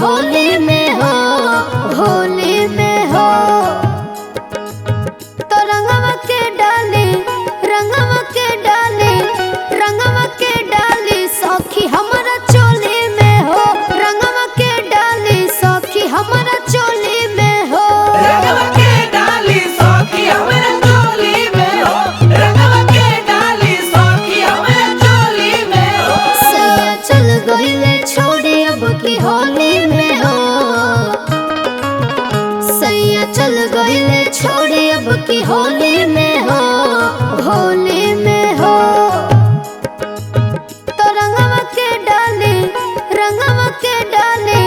होली में हो, होली में हो। तो रंगवा के डाली, रंगवा के डाली, रंगवा के डाली सखी हमारा चोली में हो। रंगवा के डाली सखी हमारा चोली में हो। रंगवा के डाली सखी हमारा चोली में हो। रंगवा के डाली सखी हमारा चोली में हो। सैया चल गइले छोड़ी अब की होली में हो। सैया चल गइले छोड़ी अब की होली में हो, होली में हो। तो रंगवा के डाली, रंगवा के डाली,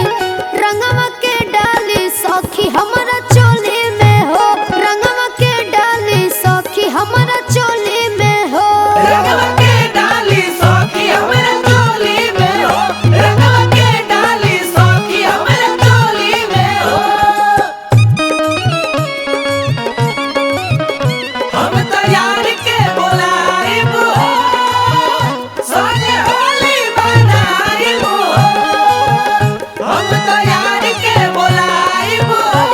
रंगवा के डाली सखी हमारा चोली में हो। रंगवा के डाली सखी हमारा चोली में हो। रंगवा के डाली सखी हमारा चोली में हो। रंगवा के डाली सखी हमारा चोली में हो। हम तो यार के बुलाइब हो, संगे होली मनाइब हो। हम तो यार के बुलाइब हो,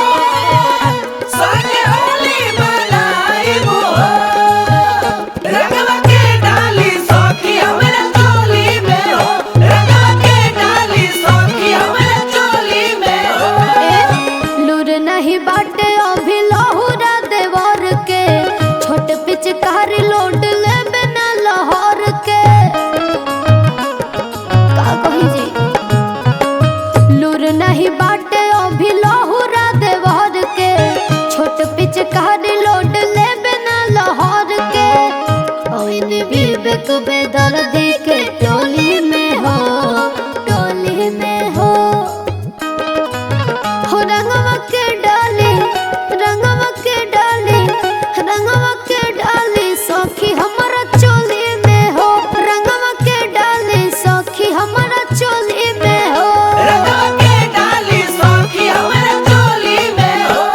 संगे होली मनाइब हो। रंगवा के डाली सखी हमारा चोली में हो। रंगवा के डाली सखी हमारा चोली में हो। लूर नहीं बाटे अभी लहुरा देवर के, छोट पिचकारी लोड ले बिना लहर के। का कही जी लूर नहीं बाटे अभी लहुरा देवर के, छोट पिचकारी लोड ले बिना लहर के। ओइन विवेक बेदर्दी के टोली में हो, टोली में हो। हो रंगवा के डाली, रंगवा के डाली, रंगवा के डाली सखी हमारा चोली में हो। रंगवा के डाली सखी हमारा चोली में हो। रंगवा के डाली सखी हमारा चोली में हो।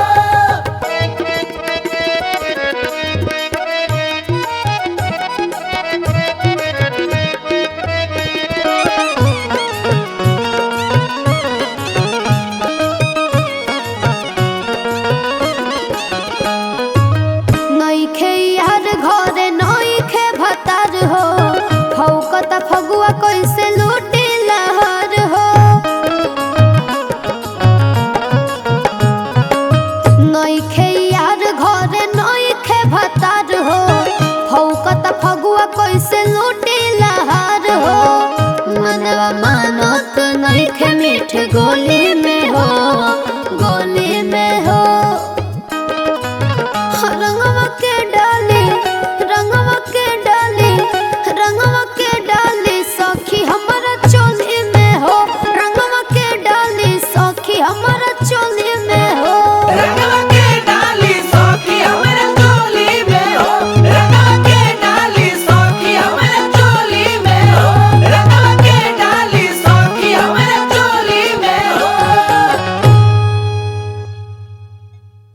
नइखे यार घरे नइखे भतार हो, फौकता फगुआ कैसे लूटी लहर हो। नइखे यार घरे नइखे भतार हो, फौकता फगुआ कैसे लूटी लहर हो। मनवा मानत नइखे मीठ गोली